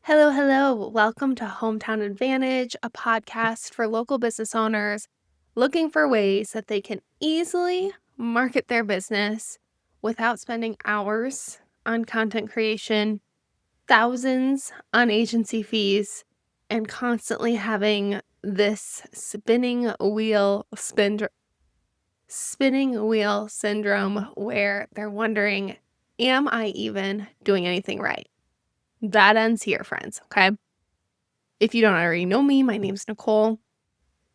Hello, hello. Welcome to Hometown Advantage, a podcast for local business owners looking for ways that they can easily market their business without spending hours on content creation, thousands on agency fees, and constantly having this spinning wheel syndrome where they're wondering, am I even doing anything right? That ends here, friends, okay? If you don't already know me, my name's Nicole.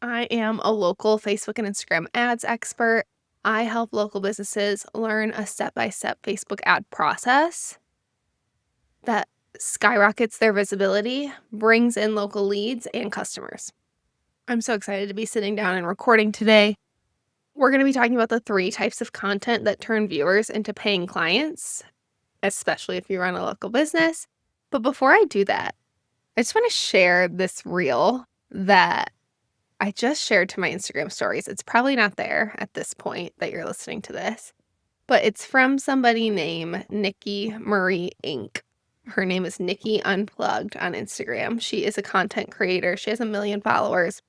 I am a local Facebook and Instagram ads expert. I help local businesses learn a step-by-step Facebook ad process that skyrockets their visibility, brings in local leads and customers. I'm so excited to be sitting down and recording today. We're going to be talking about the 3 types of content that turn viewers into paying clients, especially if you run a local business. But before I do that, I just want to share this reel that I just shared to my Instagram stories. It's probably not there at this point that you're listening to this, but it's from somebody named Nikki Marie Inc. Her name is Nikki Unplugged on Instagram. She is a content creator. She has 1 million followers.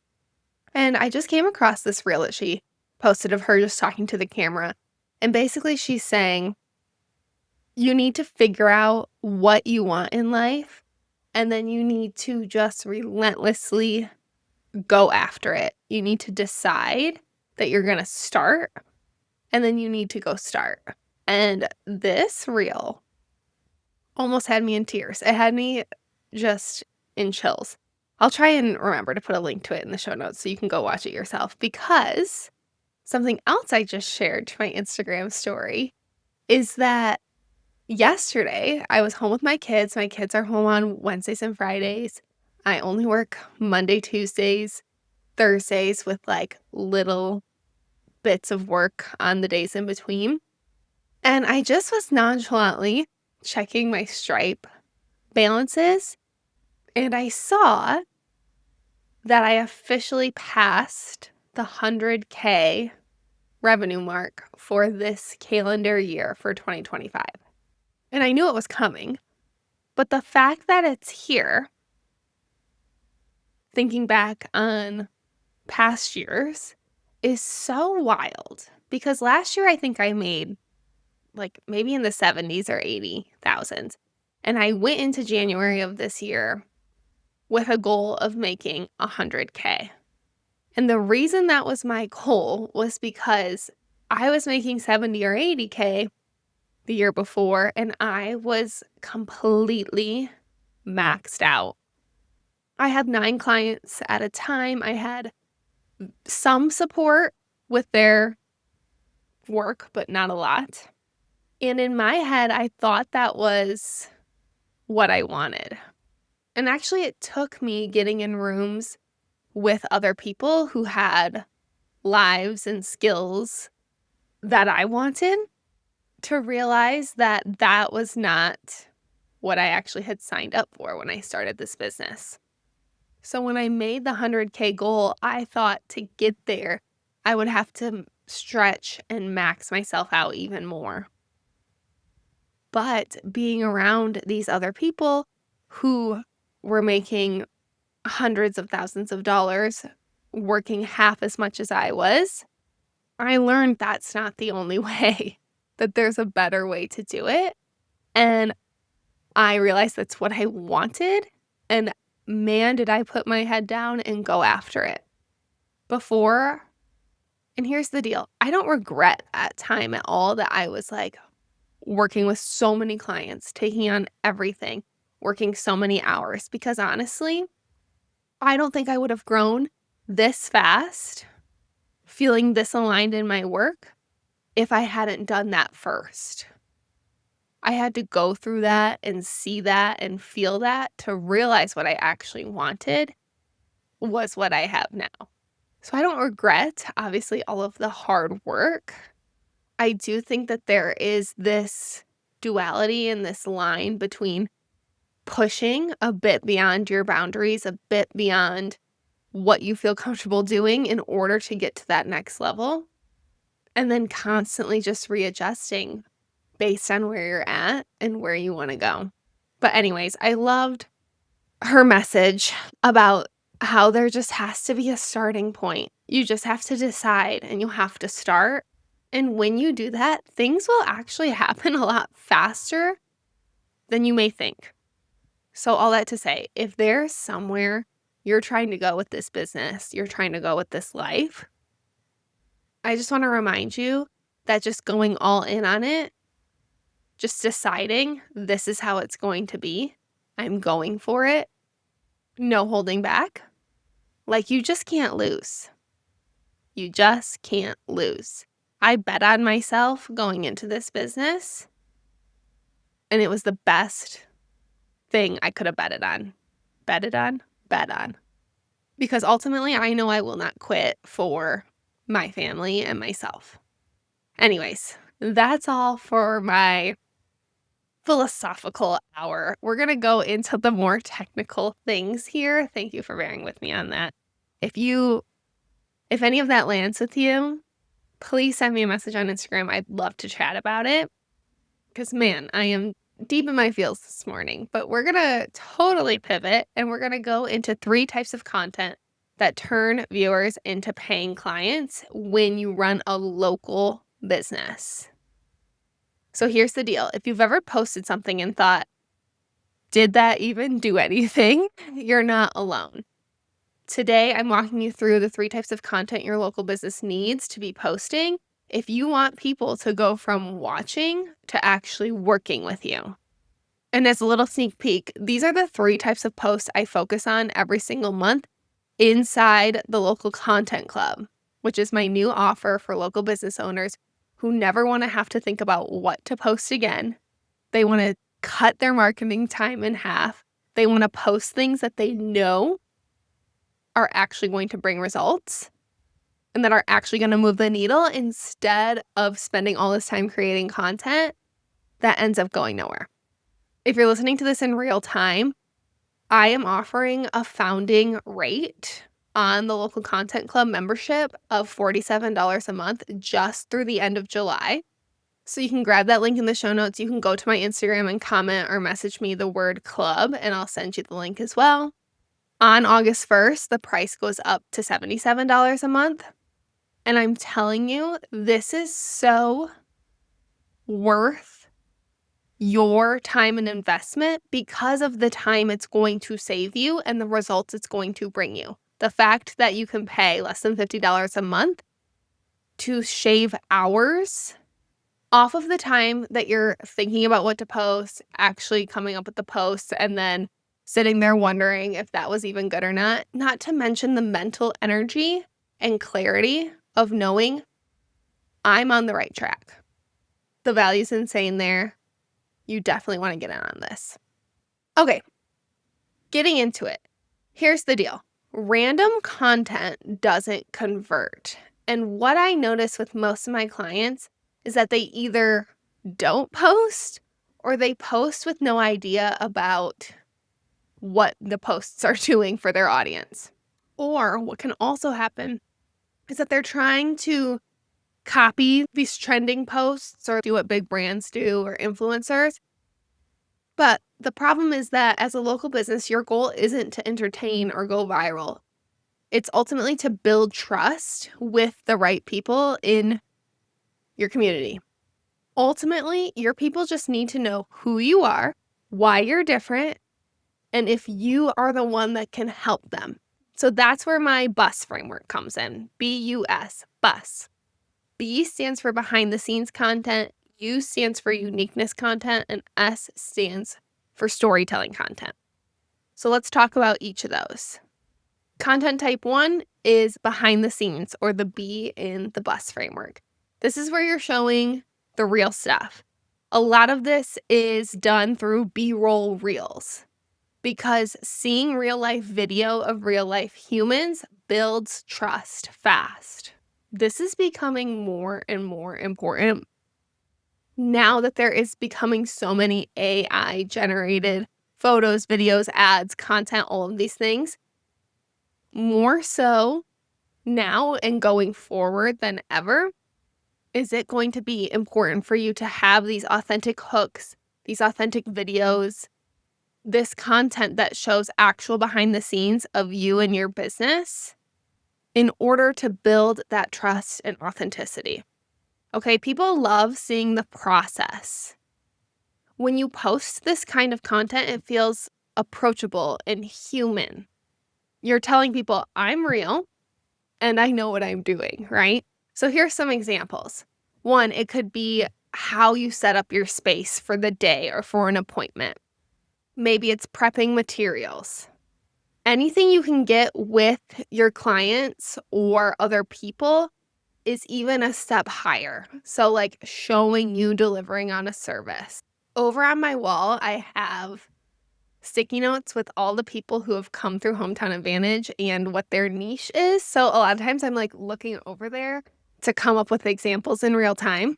And I just came across this reel that she posted of her just talking to the camera. And basically she's saying, you need to figure out what you want in life, and then you need to just relentlessly go after it. You need to decide that you're going to start, and then you need to go start. And this reel almost had me in tears. It had me just in chills. I'll try and remember to put a link to it in the show notes so you can go watch it yourself, because something else I just shared to my Instagram story is that yesterday I was home with my kids. My kids are home on Wednesdays and Fridays. I only work Monday, Tuesdays, Thursdays with like little bits of work on the days in between. And I just was nonchalantly checking my Stripe balances, and I saw that I officially passed the 100K revenue mark for this calendar year for 2025. And I knew it was coming, but the fact that it's here, thinking back on past years, is so wild, because last year I think I made like maybe in the 70s or 80,000. And I went into January of this year with a goal of making 100K. And the reason that was my goal was because I was making 70 or 80K the year before, and I was completely maxed out. I had 9 clients at a time. I had some support with their work, but not a lot. And in my head, I thought that was what I wanted. And actually, it took me getting in rooms with other people who had lives and skills that I wanted to realize that that was not what I actually had signed up for when I started this business. So when I made the 100K goal, I thought to get there, I would have to stretch and max myself out even more. But being around these other people who were making hundreds of thousands of dollars, working half as much as I was, I learned that's not the only way, that there's a better way to do it. And I realized that's what I wanted. And man, did I put my head down and go after it. Before, and here's the deal, I don't regret that time at all that I was like working with so many clients, taking on everything, working so many hours, because honestly, I don't think I would have grown this fast, feeling this aligned in my work, if I hadn't done that first. I had to go through that and see that and feel that to realize what I actually wanted was what I have now. So I don't regret, obviously, all of the hard work. I do think that there is this duality and this line between pushing a bit beyond your boundaries, a bit beyond what you feel comfortable doing in order to get to that next level, and then constantly just readjusting based on where you're at and where you want to go. But anyways, I loved her message about how there just has to be a starting point. You just have to decide and you have to start. And when you do that, things will actually happen a lot faster than you may think. So all that to say, if there's somewhere you're trying to go with this business, you're trying to go with this life, I just want to remind you that just going all in on it, just deciding this is how it's going to be, I'm going for it, no holding back, like you just can't lose. You just can't lose. I bet on myself going into this business, and it was the best thing I could have betted on. Betted on? Bet on. Because ultimately, I know I will not quit for my family and myself. Anyways, that's all for my philosophical hour. We're going to go into the more technical things here. Thank you for bearing with me on that. If any of that lands with you, please send me a message on Instagram. I'd love to chat about it. Because, man, I am deep in my feels this morning. But we're going to totally pivot, and we're going to go into 3 types of content that turn viewers into paying clients when you run a local business. So here's the deal. If you've ever posted something and thought, did that even do anything? You're not alone. Today, I'm walking you through the 3 types of content your local business needs to be posting if you want people to go from watching to actually working with you. And as a little sneak peek, these are the 3 types of posts I focus on every single month inside the Local Content Club, which is my new offer for local business owners who never want to have to think about what to post again. They want to cut their marketing time in half. They want to post things that they know are actually going to bring results and that are actually going to move the needle instead of spending all this time creating content that ends up going nowhere. If you're listening to this in real time, I am offering a founding rate on the Local Content Club membership of $47 a month just through the end of July. So you can grab that link in the show notes. You can go to my Instagram and comment or message me the word club, and I'll send you the link as well. On August 1st, the price goes up to $77 a month. And I'm telling you, this is so worth your time and investment because of the time it's going to save you and the results it's going to bring you. The fact that you can pay less than $50 a month to shave hours off of the time that you're thinking about what to post, actually coming up with the posts, and then sitting there wondering if that was even good or not to mention the mental energy and clarity of knowing I'm on the right track. The value's insane there. You definitely want to get in on this. Okay, getting into it. Here's the deal. Random content doesn't convert. And what I notice with most of my clients is that they either don't post or they post with no idea about what the posts are doing for their audience. Or what can also happen is that they're trying to copy these trending posts or do what big brands do or influencers. But the problem is that as a local business, your goal isn't to entertain or go viral. It's ultimately to build trust with the right people in your community. Ultimately, your people just need to know who you are, why you're different, and if you are the one that can help them. So that's where my BUS framework comes in. BUS, BUS. B stands for behind the scenes content, U stands for uniqueness content, and S stands for storytelling content. So let's talk about each of those. Content type 1 is behind the scenes, or the B in the BUS framework. This is where you're showing the real stuff. A lot of this is done through B-roll reels because seeing real life video of real life humans builds trust fast. This is becoming more and more important now that there is becoming so many AI generated photos, videos, ads, content, all of these things. More so now and going forward than ever, is it going to be important for you to have these authentic hooks, these authentic videos, this content that shows actual behind the scenes of you and your business in order to build that trust and authenticity. Okay, people love seeing the process. When you post this kind of content, it feels approachable and human. You're telling people, I'm real and I know what I'm doing, right? So here's some examples. One, it could be how you set up your space for the day or for an appointment. Maybe it's prepping materials. Anything you can get with your clients or other people is even a step higher. So, like showing you delivering on a service. Over on my wall, I have sticky notes with all the people who have come through Hometown Advantage and what their niche is. So, a lot of times I'm like looking over there to come up with examples in real time.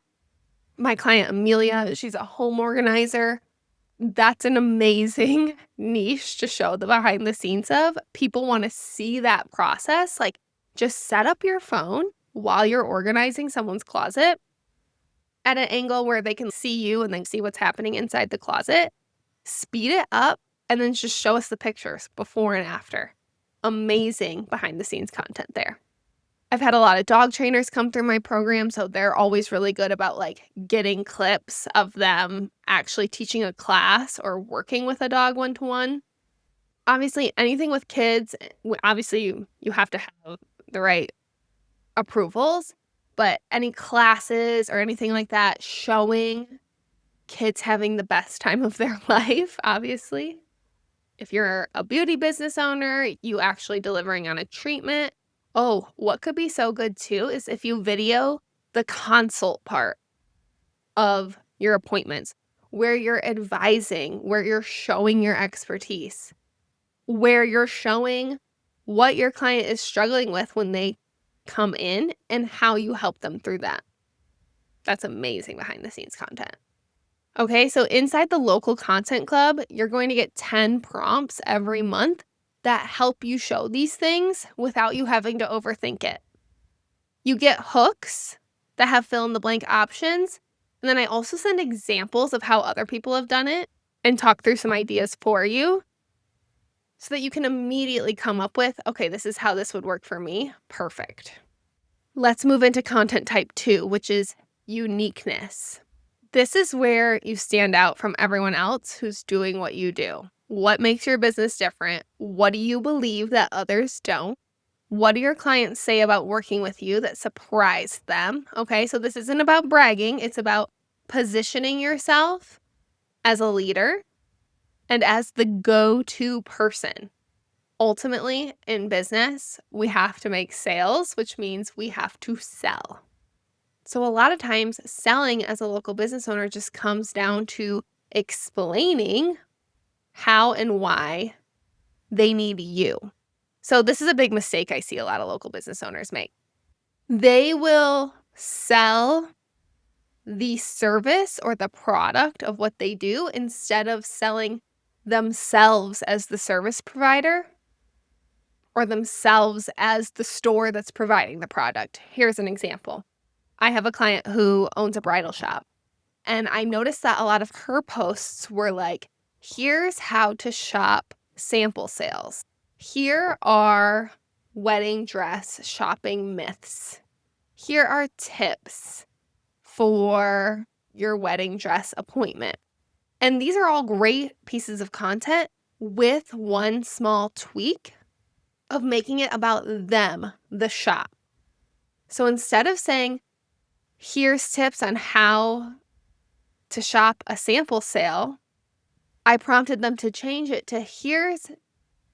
My client, Amelia, she's a home organizer. That's an amazing niche to show the behind the scenes of. People want to see that process. Like, just set up your phone while you're organizing someone's closet at an angle where they can see you and then see what's happening inside the closet. Speed it up and then just show us the pictures before and after. Amazing behind the scenes content there. I've had a lot of dog trainers come through my program, so they're always really good about like getting clips of them actually teaching a class or working with a dog one-to-one. Obviously, anything with kids, obviously you have to have the right approvals, but any classes or anything like that showing kids having the best time of their life, obviously. If you're a beauty business owner, you actually delivering on a treatment. Oh, what could be so good too is if you video the consult part of your appointments, where you're advising, where you're showing your expertise, where you're showing what your client is struggling with when they come in and how you help them through that. That's amazing behind the scenes content. Okay, so inside the local content club, you're going to get 10 prompts every month that help you show these things without you having to overthink it. You get hooks that have fill in the blank options. And then I also send examples of how other people have done it and talk through some ideas for you so that you can immediately come up with, okay, this is how this would work for me. Perfect. Let's move into content type 2, which is uniqueness. This is where you stand out from everyone else who's doing what you do. What makes your business different? What do you believe that others don't? What do your clients say about working with you that surprised them? Okay, so this isn't about bragging. It's about positioning yourself as a leader and as the go-to person. Ultimately, in business, we have to make sales, which means we have to sell. So a lot of times selling as a local business owner just comes down to explaining how and why they need you. So this is a big mistake I see a lot of local business owners make. They will sell the service or the product of what they do instead of selling themselves as the service provider or themselves as the store that's providing the product. Here's an example. I have a client who owns a bridal shop, and I noticed that a lot of her posts were like, here's how to shop sample sales. Here are wedding dress shopping myths. Here are tips for your wedding dress appointment. And these are all great pieces of content with one small tweak of making it about them, the shop. So instead of saying, here's tips on how to shop a sample sale, I prompted them to change it to here's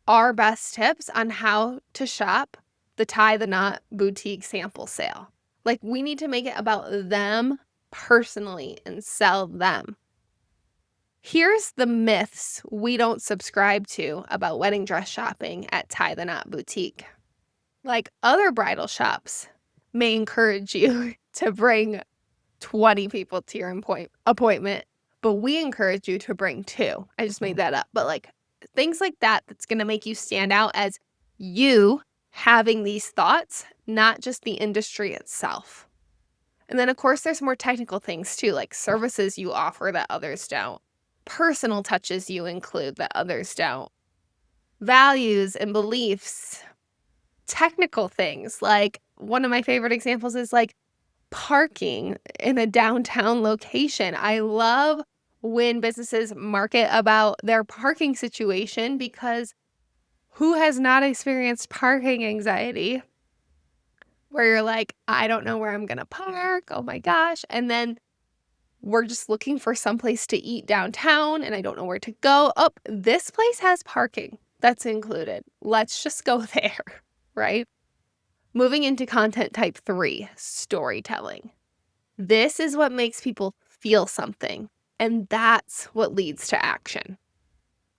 our best tips on how to shop the Tie the Knot boutique sample sale. Like, we need to make it about them personally and sell them. Here's the myths we don't subscribe to about wedding dress shopping at Tie the Knot boutique. Like, other bridal shops may encourage you to bring 20 people to your appointment, but we encourage you to bring 2. I just made that up. But like things like that, that's going to make you stand out as you having these thoughts, not just the industry itself. And then of course there's more technical things too, like services you offer that others don't. personal touches you include that others don't, values and beliefs, technical things. Like one of my favorite examples is like parking in a downtown location. I love when businesses market about their parking situation because who has not experienced parking anxiety where you're like, I don't know where I'm going to park. Oh my gosh. And then we're just looking for someplace to eat downtown and I don't know where to go. Oh, this place has parking that's included. Let's just go there, right? Moving into content type 3, storytelling. This is what makes people feel something, and that's what leads to action.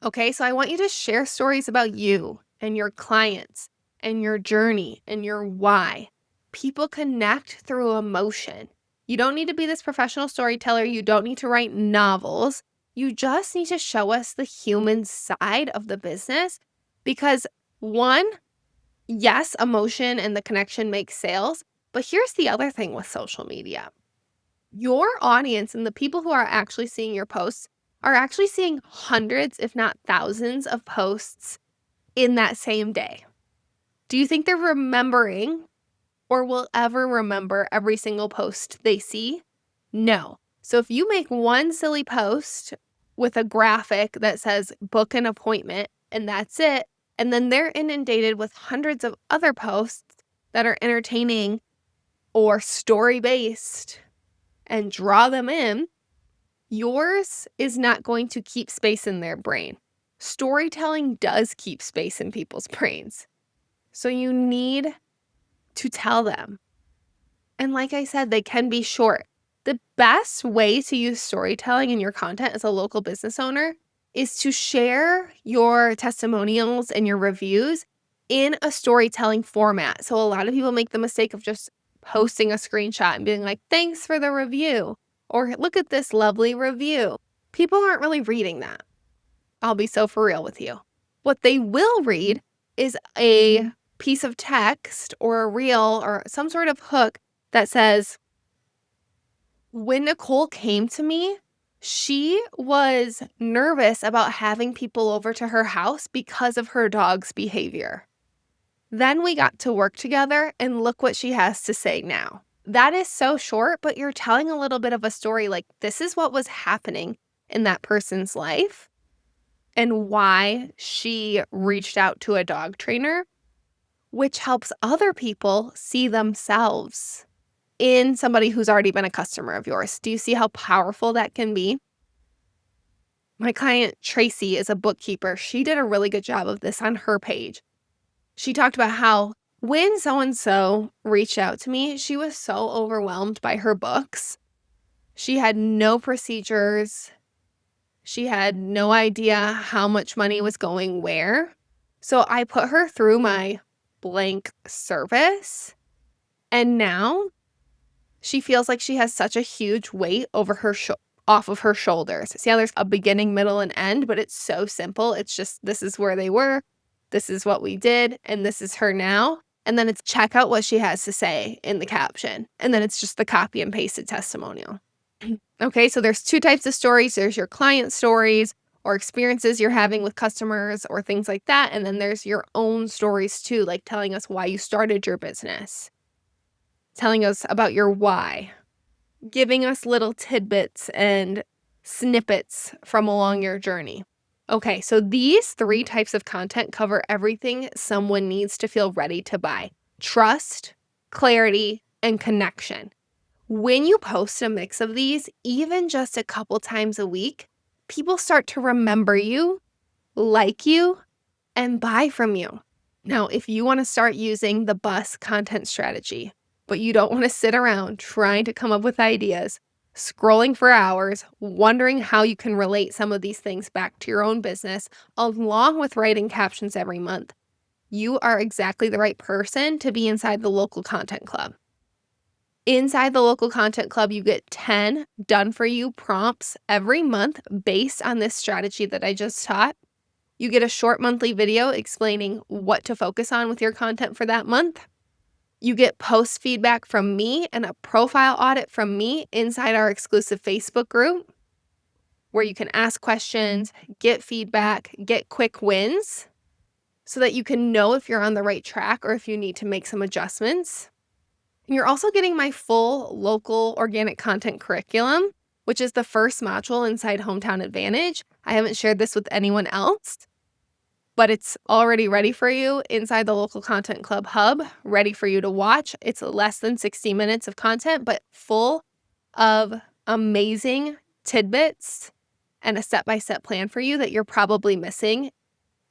Okay, so I want you to share stories about you and your clients and your journey and your why. People connect through emotion. You don't need to be this professional storyteller. You don't need to write novels. You just need to show us the human side of the business because one, yes, emotion and the connection makes sales, but here's the other thing with social media. Your audience and the people who are actually seeing your posts are actually seeing hundreds, if not thousands, of posts in that same day. Do you think they're remembering or will ever remember every single post they see? No. So if you make one silly post with a graphic that says book an appointment and that's it, and then they're inundated with hundreds of other posts that are entertaining or story-based and draw them in, yours is not going to keep space in their brain. Storytelling does keep space in people's brains. So you need to tell them. And like I said, they can be short. The best way to use storytelling in your content as a local business owner is to share your testimonials and your reviews in a storytelling format. So a lot of people make the mistake of just posting a screenshot and being like, thanks for the review, or look at this lovely review. People aren't really reading that. I'll be so for real with you. What they will read is a piece of text or a reel or some sort of hook that says, when Nicole came to me, she was nervous about having people over to her house because of her dog's behavior. Then we got to work together and look what she has to say now. That is so short, but you're telling a little bit of a story like this is what was happening in that person's life and why she reached out to a dog trainer, which helps other people see themselves in somebody who's already been a customer of yours. Do you see how powerful that can be? My client, Tracy, is a bookkeeper. She did a really good job of this on her page. She talked about how when so-and-so reached out to me, she was so overwhelmed by her books. She had no procedures. She had no idea how much money was going where. So I put her through my blank service. And now she feels like she has such a huge weight over her off of her shoulders. See how there's a beginning, middle, and end, but it's so simple. It's just this is where they were. This is what we did, and this is her now. And then it's check out what she has to say in the caption. And then it's just the copy and pasted testimonial. Okay, so there's two types of stories. There's your client stories or experiences you're having with customers or things like that. And then there's your own stories too, like telling us why you started your business, telling us about your why, giving us little tidbits and snippets from along your journey. Okay, so these 3 types of content cover everything someone needs to feel ready to buy: trust, clarity, and connection. When you post a mix of these, even just a couple times a week, people start to remember you, like you, and buy from you. Now, if you want to start using the bus content strategy, but you don't want to sit around trying to come up with ideas, scrolling for hours, wondering how you can relate some of these things back to your own business, along with writing captions every month, you are exactly the right person to be inside the local content club. Inside the local content club, you get 10 done-for-you prompts every month based on this strategy that I just taught. You get a short monthly video explaining what to focus on with your content for that month. You get post feedback from me and a profile audit from me inside our exclusive Facebook group. where you can ask questions, get feedback, get quick wins so that you can know if you're on the right track or if you need to make some adjustments. And you're also getting my full local organic content curriculum, which is the first module inside Hometown Advantage. I haven't shared this with anyone else, but it's already ready for you inside the Local Content Club hub, ready for you to watch. It's less than 60 minutes of content, but full of amazing tidbits and a step-by-step plan for you that you're probably missing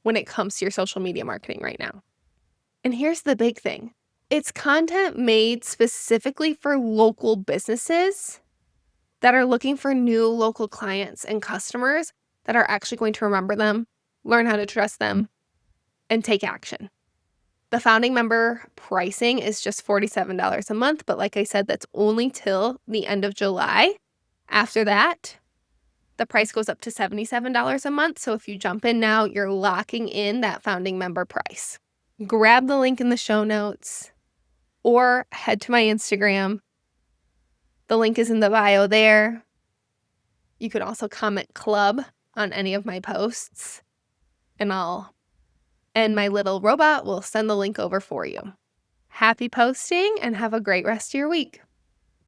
when it comes to your social media marketing right now. And here's the big thing. It's content made specifically for local businesses that are looking for new local clients and customers that are actually going to remember them, learn how to trust them, and take action. The founding member pricing is just $47 a month, but like I said, that's only till the end of July. After that, the price goes up to $77 a month. So if you jump in now, you're locking in that founding member price. Grab the link in the show notes or head to my Instagram. The link is in the bio there. You could also comment club on any of my posts, and my little robot will send the link over for you. Happy posting and have a great rest of your week.